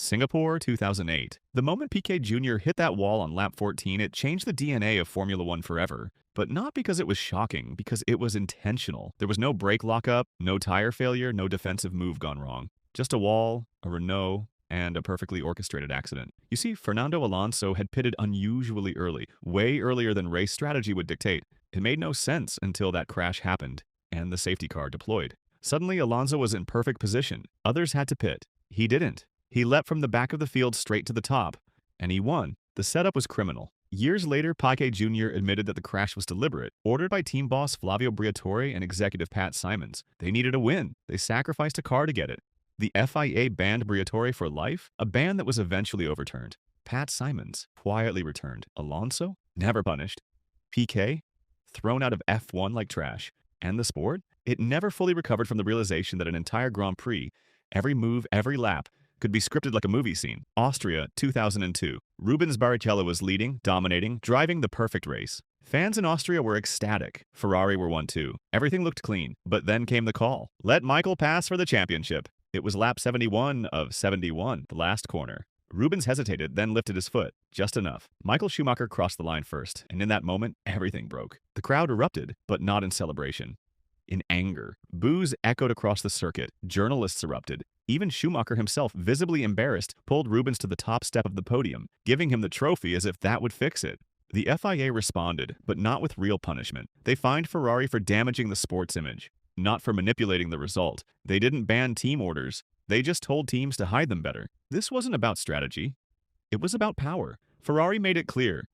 Singapore 2008. The moment Piquet Jr. hit that wall on lap 14, it changed the DNA of Formula One forever. But not because it was shocking, because it was intentional. There was no brake lockup, no tire failure, no defensive move gone wrong. Just a wall, a Renault, and a perfectly orchestrated accident. You see, Fernando Alonso had pitted unusually early, way earlier than race strategy would dictate. It made no sense until that crash happened, and the safety car deployed. Suddenly, Alonso was in perfect position. Others had to pit. He didn't. He leapt from the back of the field straight to the top, and he won. The setup was criminal. Years later, Piquet Jr. admitted that the crash was deliberate, ordered by team boss Flavio Briatore and executive Pat Simons. They needed a win. They sacrificed a car to get it. The FIA banned Briatore for life, a ban that was eventually overturned. Pat Simons quietly returned. Alonso? Never punished. Piquet? Thrown out of F1 like trash. And the sport? It never fully recovered from the realization that an entire Grand Prix, every move, every lap, could be scripted like a movie scene. Austria, 2002. Rubens Barrichello was leading, dominating, driving the perfect race. Fans in Austria were ecstatic. Ferrari were 1-2. Everything looked clean. But then came the call. Let Michael pass for the championship. It was lap 71 of 71, the last corner. Rubens hesitated, then lifted his foot. Just enough. Michael Schumacher crossed the line first, and in that moment, everything broke. The crowd erupted, but not in celebration. In anger. Boos echoed across the circuit. Journalists erupted. Even Schumacher himself, visibly embarrassed, pulled Rubens to the top step of the podium, giving him the trophy as if that would fix it. The FIA responded, but not with real punishment. They fined Ferrari for damaging the sport's image, not for manipulating the result. They didn't ban team orders. They just told teams to hide them better. This wasn't about strategy. It was about power. Ferrari made it clear.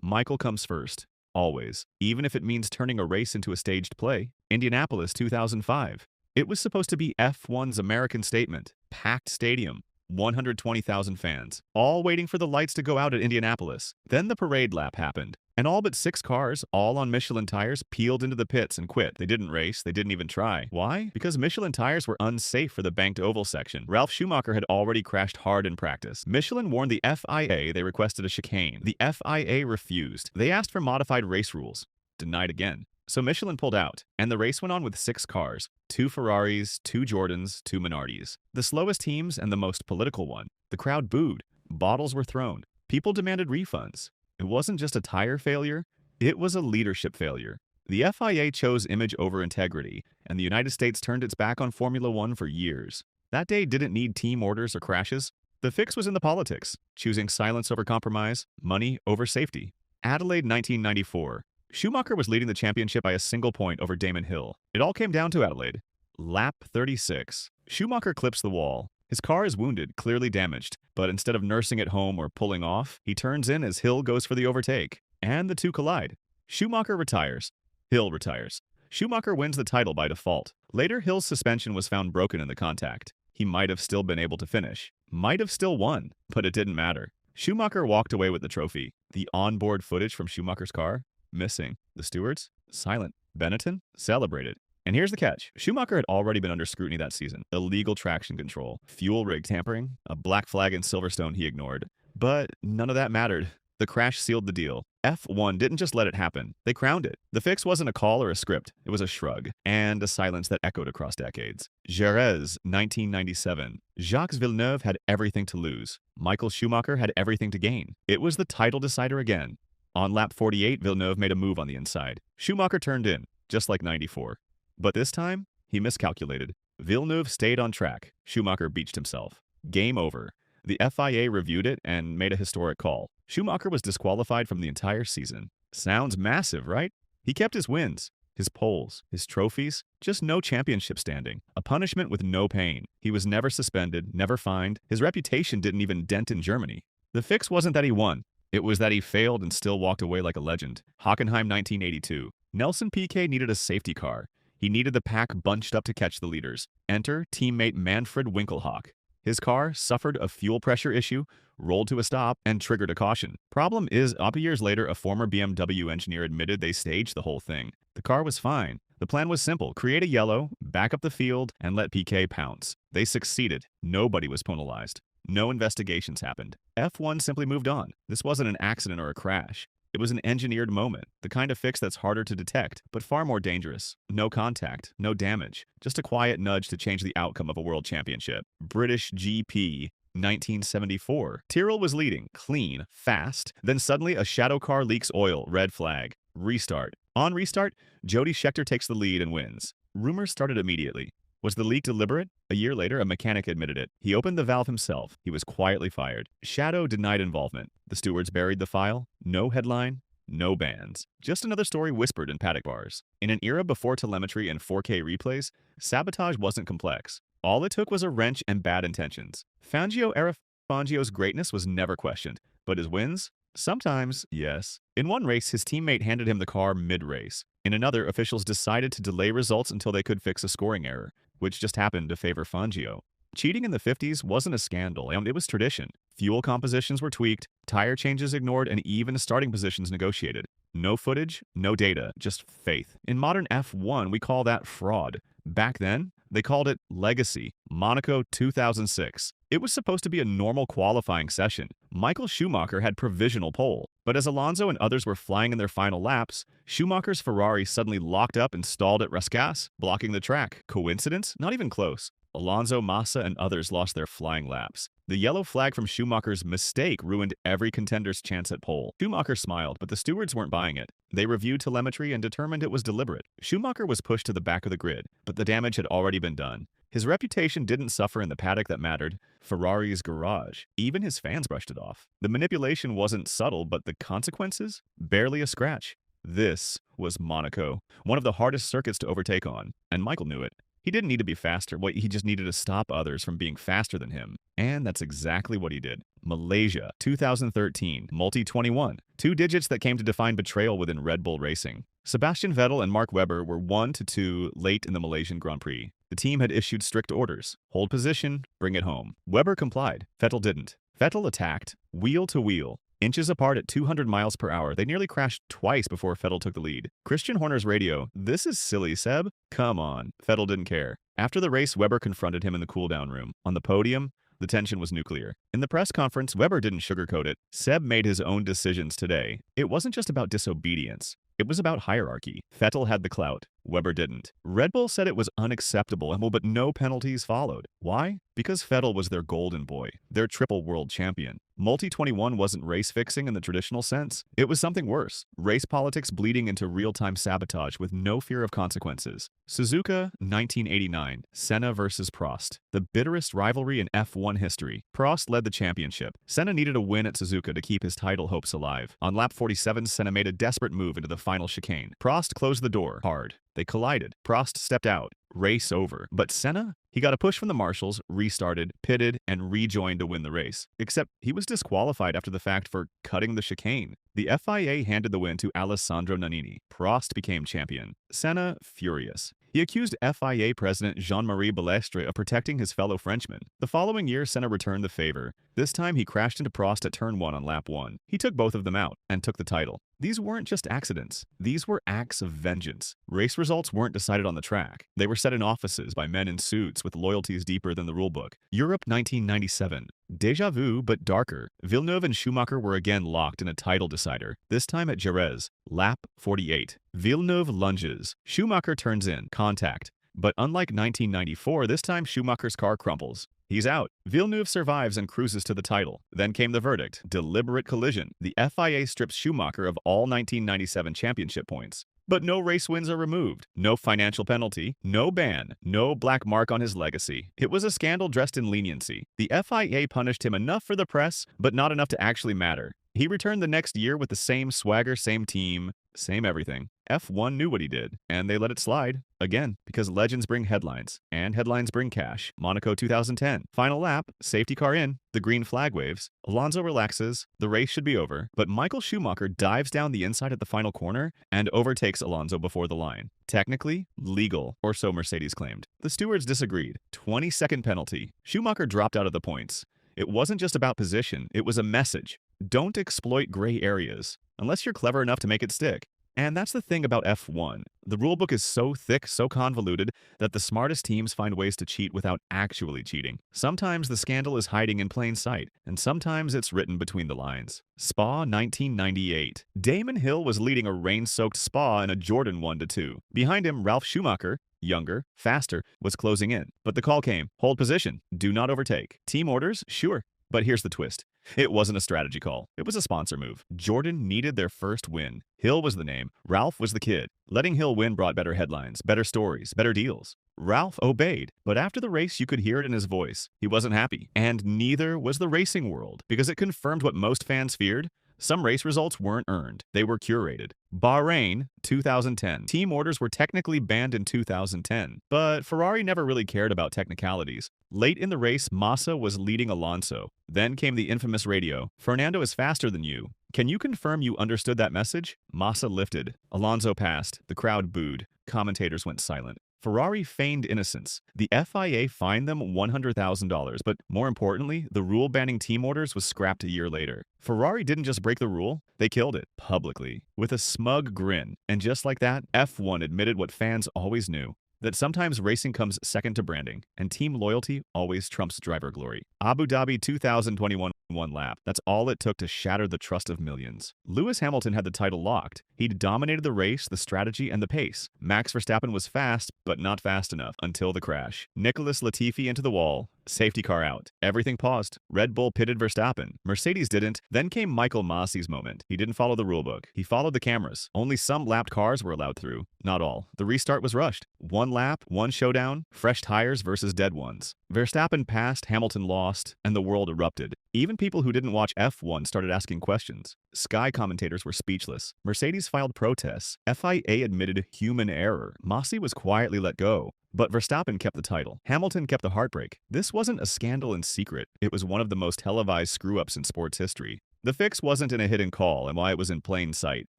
Michael comes first. Always. Even if it means turning a race into a staged play. Indianapolis 2005. It was supposed to be F1's American statement. Packed stadium. 120,000 fans. All waiting for the lights to go out at Indianapolis. Then the parade lap happened. And all but 6 cars, all on Michelin tires, peeled into the pits and quit. They didn't race. They didn't even try. Why? Because Michelin tires were unsafe for the banked oval section. Ralf Schumacher had already crashed hard in practice. Michelin warned the FIA. They requested a chicane. The FIA refused. They asked for modified race rules. Denied again. So Michelin pulled out, and the race went on with 6 cars, 2 Ferraris, 2 Jordans, 2 Minardis. The slowest teams and the most political one. The crowd booed. Bottles were thrown. People demanded refunds. It wasn't just a tire failure, it was a leadership failure. The FIA chose image over integrity, and the United States turned its back on Formula One for years. That day didn't need team orders or crashes. The fix was in the politics, choosing silence over compromise, money over safety. Adelaide 1994. Schumacher was leading the championship by a single point over Damon Hill. It all came down to Adelaide. Lap 36. Schumacher clips the wall. His car is wounded, clearly damaged, but instead of nursing it home or pulling off, he turns in as Hill goes for the overtake. And the two collide. Schumacher retires. Hill retires. Schumacher wins the title by default. Later, Hill's suspension was found broken in the contact. He might have still been able to finish. Might have still won, but it didn't matter. Schumacher walked away with the trophy. The onboard footage from Schumacher's car? Missing. The stewards? Silent. Benetton? Celebrated. And here's the catch. Schumacher had already been under scrutiny that season. Illegal traction control, fuel rig tampering, a black flag in Silverstone he ignored. But none of that mattered. The crash sealed the deal. F1 didn't just let it happen. They crowned it. The fix wasn't a call or a script. It was a shrug and a silence that echoed across decades. Jerez, 1997. Jacques Villeneuve had everything to lose. Michael Schumacher had everything to gain. It was the title decider again. On lap 48, Villeneuve made a move on the inside. Schumacher turned in, just like 94. But this time, he miscalculated. Villeneuve stayed on track. Schumacher beached himself. Game over. The FIA reviewed it and made a historic call. Schumacher was disqualified from the entire season. Sounds massive, right? He kept his wins, his poles, his trophies, just no championship standing. A punishment with no pain. He was never suspended, never fined. His reputation didn't even dent in Germany. The fix wasn't that he won. It was that he failed and still walked away like a legend. Hockenheim 1982. Nelson Piquet needed a safety car. He needed the pack bunched up to catch the leaders. Enter teammate Manfred Winkelhock. His car suffered a fuel pressure issue, rolled to a stop, and triggered a caution. Problem is, up years later, a former BMW engineer admitted they staged the whole thing. The car was fine. The plan was simple. Create a yellow, back up the field, and let Piquet pounce. They succeeded. Nobody was penalized. No investigations happened. F1 simply moved on. This wasn't an accident or a crash. It was an engineered moment, the kind of fix that's harder to detect, but far more dangerous. No contact, no damage, just a quiet nudge to change the outcome of a world championship. British GP, 1974. Tyrrell was leading, clean, fast. Then suddenly a shadow car leaks oil, red flag. Restart. On restart, Jody Scheckter takes the lead and wins. Rumors started immediately. Was the leak deliberate? A year later, a mechanic admitted it. He opened the valve himself. He was quietly fired. Shadow denied involvement. The stewards buried the file. No headline, no bans. Just another story whispered in paddock bars. In an era before telemetry and 4K replays, sabotage wasn't complex. All it took was a wrench and bad intentions. Fangio-era Fangio's greatness was never questioned, but his wins? Sometimes, yes. In one race, his teammate handed him the car mid-race. In another, officials decided to delay results until they could fix a scoring error, which just happened to favor Fangio. Cheating in the 50s wasn't a scandal, and it was tradition. Fuel compositions were tweaked, tire changes ignored, and even starting positions negotiated. No footage, no data, just faith. In modern F1, we call that fraud. Back then, they called it legacy. Monaco 2006. It was supposed to be a normal qualifying session. Michael Schumacher had provisional pole, but as Alonso and others were flying in their final laps, Schumacher's Ferrari suddenly locked up and stalled at Rascasse, blocking the track. Coincidence? Not even close. Alonso, Massa, and others lost their flying laps. The yellow flag from Schumacher's mistake ruined every contender's chance at pole. Schumacher smiled, but the stewards weren't buying it. They reviewed telemetry and determined it was deliberate. Schumacher was pushed to the back of the grid, but the damage had already been done. His reputation didn't suffer in the paddock that mattered, Ferrari's garage. Even his fans brushed it off. The manipulation wasn't subtle, but the consequences? Barely a scratch. This was Monaco, one of the hardest circuits to overtake on, and Michael knew it. He didn't need to be faster, he just needed to stop others from being faster than him. And that's exactly what he did. Malaysia, 2013, Multi-21. Two digits that came to define betrayal within Red Bull racing. Sebastian Vettel and Mark Webber were 1-2 late in the Malaysian Grand Prix. The team had issued strict orders. Hold position, bring it home. Webber complied. Vettel didn't. Vettel attacked, wheel to wheel. Inches apart at 200 miles per hour, they nearly crashed twice before Vettel took the lead. Christian Horner's radio, "This is silly, Seb." Come on. Vettel didn't care. After the race, Webber confronted him in the cool-down room. On the podium, the tension was nuclear. In the press conference, Webber didn't sugarcoat it. Seb made his own decisions today. It wasn't just about disobedience. It was about hierarchy. Vettel had the clout. Webber didn't. Red Bull said it was unacceptable, but no penalties followed. Why? Because Vettel was their golden boy, their triple world champion. Multi-21 wasn't race fixing in the traditional sense. It was something worse. Race politics bleeding into real-time sabotage with no fear of consequences. Suzuka, 1989. Senna versus Prost. The bitterest rivalry in F1 history. Prost led the championship. Senna needed a win at Suzuka to keep his title hopes alive. On lap 47, Senna made a desperate move into the final chicane. Prost closed the door hard. They collided. Prost stepped out. Race over. But Senna? He got a push from the marshals, restarted, pitted, and rejoined to win the race. Except he was disqualified after the fact for cutting the chicane. The FIA handed the win to Alessandro Nannini. Prost became champion. Senna, furious. He accused FIA President Jean-Marie Balestre of protecting his fellow Frenchman. The following year, Senna returned the favor. This time, he crashed into Prost at turn 1 on lap 1. He took both of them out and took the title. These weren't just accidents. These were acts of vengeance. Race results weren't decided on the track. They were set in offices by men in suits with loyalties deeper than the rulebook. Europe 1997. Deja vu, but darker. Villeneuve and Schumacher were again locked in a title decider, this time at Jerez. Lap 48. Villeneuve lunges. Schumacher turns in. Contact. But unlike 1994, this time Schumacher's car crumples. He's out. Villeneuve survives and cruises to the title. Then came the verdict. Deliberate collision. The FIA strips Schumacher of all 1997 championship points. But no race wins are removed. No financial penalty. No ban. No black mark on his legacy. It was a scandal dressed in leniency. The FIA punished him enough for the press, but not enough to actually matter. He returned the next year with the same swagger, same team, same everything. F1 knew what he did, and they let it slide. Again, because legends bring headlines, and headlines bring cash. Monaco 2010. Final lap, safety car in, the green flag waves. Alonso relaxes, the race should be over, but Michael Schumacher dives down the inside at the final corner and overtakes Alonso before the line. Technically, legal, or so Mercedes claimed. The stewards disagreed. 20-second penalty. Schumacher dropped out of the points. It wasn't just about position, it was a message. Don't exploit gray areas, unless you're clever enough to make it stick. And that's the thing about F1. The rulebook is so thick, so convoluted, that the smartest teams find ways to cheat without actually cheating. Sometimes the scandal is hiding in plain sight, and sometimes it's written between the lines. Spa 1998. Damon Hill was leading a rain-soaked Spa in a Jordan 1-2. Behind him, Ralf Schumacher, younger, faster, was closing in. But the call came. Hold position. Do not overtake. Team orders? Sure. But here's the twist. It wasn't a strategy call. It was a sponsor move. Jordan needed their first win. Hill was the name. Ralph was the kid. Letting Hill win brought better headlines, better stories, better deals. Ralph obeyed, but after the race you could hear it in his voice. He wasn't happy. And neither was the racing world, because it confirmed what most fans feared. Some race results weren't earned. They were curated. Bahrain, 2010. Team orders were technically banned in 2010, but Ferrari never really cared about technicalities. Late in the race, Massa was leading Alonso. Then came the infamous radio. Fernando is faster than you. Can you confirm you understood that message? Massa lifted. Alonso passed. The crowd booed. Commentators went silent. Ferrari feigned innocence. The FIA fined them $100,000, but more importantly, the rule banning team orders was scrapped a year later. Ferrari didn't just break the rule, they killed it, publicly, with a smug grin. And just like that, F1 admitted what fans always knew, that sometimes racing comes second to branding, and team loyalty always trumps driver glory. Abu Dhabi 2021 one lap. That's all it took to shatter the trust of millions. Lewis Hamilton had the title locked. He'd dominated the race, the strategy, and the pace. Max Verstappen was fast, but not fast enough until the crash. Nicholas Latifi into the wall. Safety car out. Everything paused. Red Bull pitted Verstappen. Mercedes didn't. Then came Michael Massi's moment. He didn't follow the rulebook. He followed the cameras. Only some lapped cars were allowed through. Not all. The restart was rushed. One lap, one showdown, fresh tires versus dead ones. Verstappen passed, Hamilton lost, and the world erupted. Even people who didn't watch F1 started asking questions. Sky commentators were speechless. Mercedes filed protests. FIA admitted human error. Massi was quietly let go. But Verstappen kept the title. Hamilton kept the heartbreak. This wasn't a scandal in secret. It was one of the most televised screw-ups in sports history. The fix wasn't in a hidden call and why it was in plain sight.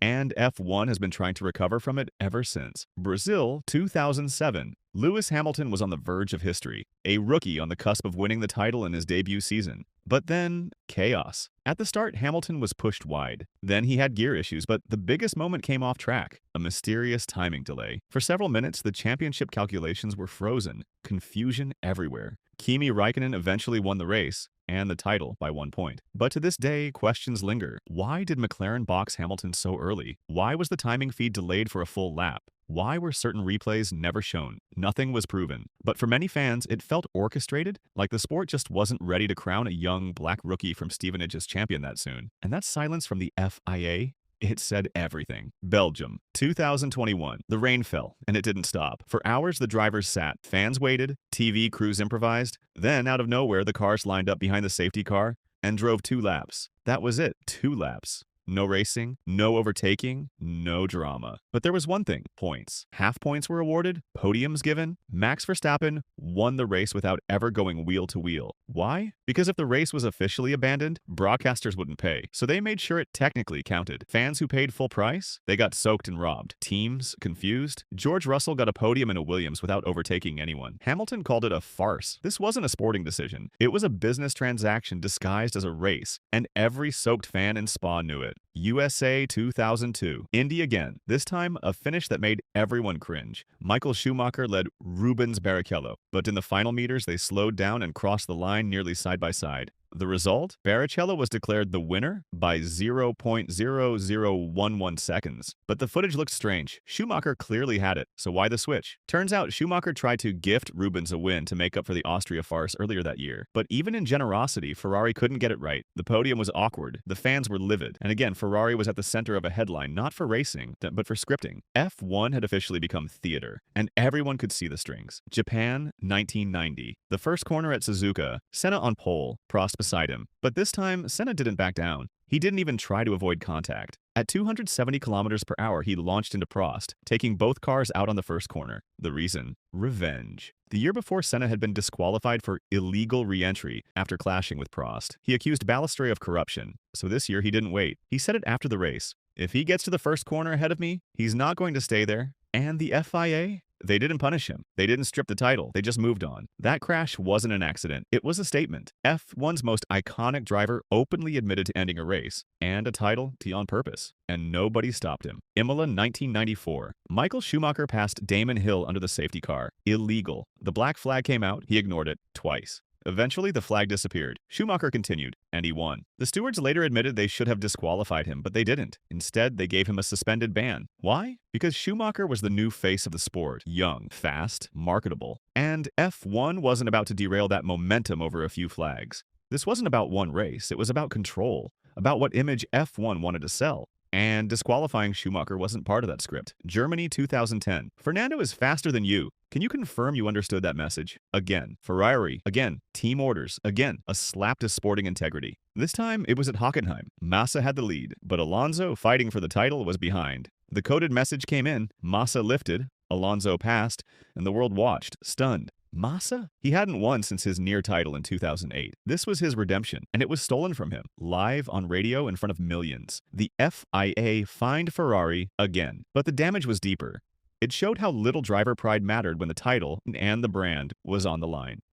And F1 has been trying to recover from it ever since. Brazil 2007. Lewis Hamilton was on the verge of history, a rookie on the cusp of winning the title in his debut season. But then, chaos. At the start, Hamilton was pushed wide. Then he had gear issues, but the biggest moment came off track, a mysterious timing delay. For several minutes, the championship calculations were frozen, confusion everywhere. Kimi Räikkönen eventually won the race, and the title by 1 point. But to this day, questions linger. Why did McLaren box Hamilton so early? Why was the timing feed delayed for a full lap? Why were certain replays never shown? Nothing was proven. But for many fans, it felt orchestrated, like the sport just wasn't ready to crown a young black rookie from Stevenage as champion that soon. And that silence from the FIA, it said everything. Belgium, 2021. The rain fell, and it didn't stop. For hours, the drivers sat. Fans waited. TV crews improvised. Then, out of nowhere, the cars lined up behind the safety car and drove 2 laps. That was it. 2 laps. No racing, no overtaking, no drama. But there was one thing, points. Half points were awarded, podiums given. Max Verstappen won the race without ever going wheel to wheel. Why? Because if the race was officially abandoned, broadcasters wouldn't pay. So they made sure it technically counted. Fans who paid full price, they got soaked and robbed. Teams confused. George Russell got a podium in a Williams without overtaking anyone. Hamilton called it a farce. This wasn't a sporting decision. It was a business transaction disguised as a race, and every soaked fan in Spa knew it. USA 2002. Indy again. This time, a finish that made everyone cringe. Michael Schumacher led Rubens Barrichello, but in the final meters, they slowed down and crossed the line nearly side by side. The result? Barrichello was declared the winner by 0.0011 seconds. But the footage looked strange. Schumacher clearly had it, so why the switch? Turns out Schumacher tried to gift Rubens a win to make up for the Austria farce earlier that year. But even in generosity, Ferrari couldn't get it right. The podium was awkward. The fans were livid. And again, Ferrari was at the center of a headline, not for racing, but for scripting. F1 had officially become theater, and everyone could see the strings. Japan, 1990. The first corner at Suzuka. Senna on pole. Prost beside him. But this time, Senna didn't back down. He didn't even try to avoid contact. At 270 kilometers per hour, he launched into Prost, taking both cars out on the first corner. The reason? Revenge. The year before, Senna had been disqualified for illegal re-entry after clashing with Prost. He accused Balestre of corruption. So this year, he didn't wait. He said it after the race. If he gets to the first corner ahead of me, he's not going to stay there. And the FIA? They didn't punish him. They didn't strip the title. They just moved on. That crash wasn't an accident. It was a statement. F1's most iconic driver openly admitted to ending a race and a title on purpose, and nobody stopped him. Imla 1994. Michael Schumacher passed Damon Hill under the safety car. Illegal. The black flag came out. He ignored it twice. Eventually, the flag disappeared. Schumacher continued, and he won. The stewards later admitted they should have disqualified him, but they didn't. Instead, they gave him a suspended ban. Why? Because Schumacher was the new face of the sport. Young, fast, marketable. And F1 wasn't about to derail that momentum over a few flags. This wasn't about one race. It was about control, about what image F1 wanted to sell. And disqualifying Schumacher wasn't part of that script. Germany 2010. Fernando is faster than you. Can you confirm you understood that message? Again, Ferrari. Again, team orders. Again, a slap to sporting integrity. This time, it was at Hockenheim. Massa had the lead, but Alonso, fighting for the title, was behind. The coded message came in, Massa lifted, Alonso passed, and the world watched, stunned. Massa? He hadn't won since his near title in 2008. This was his redemption, and it was stolen from him, live on radio in front of millions. The FIA fined Ferrari again, but the damage was deeper. It showed how little driver pride mattered when the title and the brand was on the line.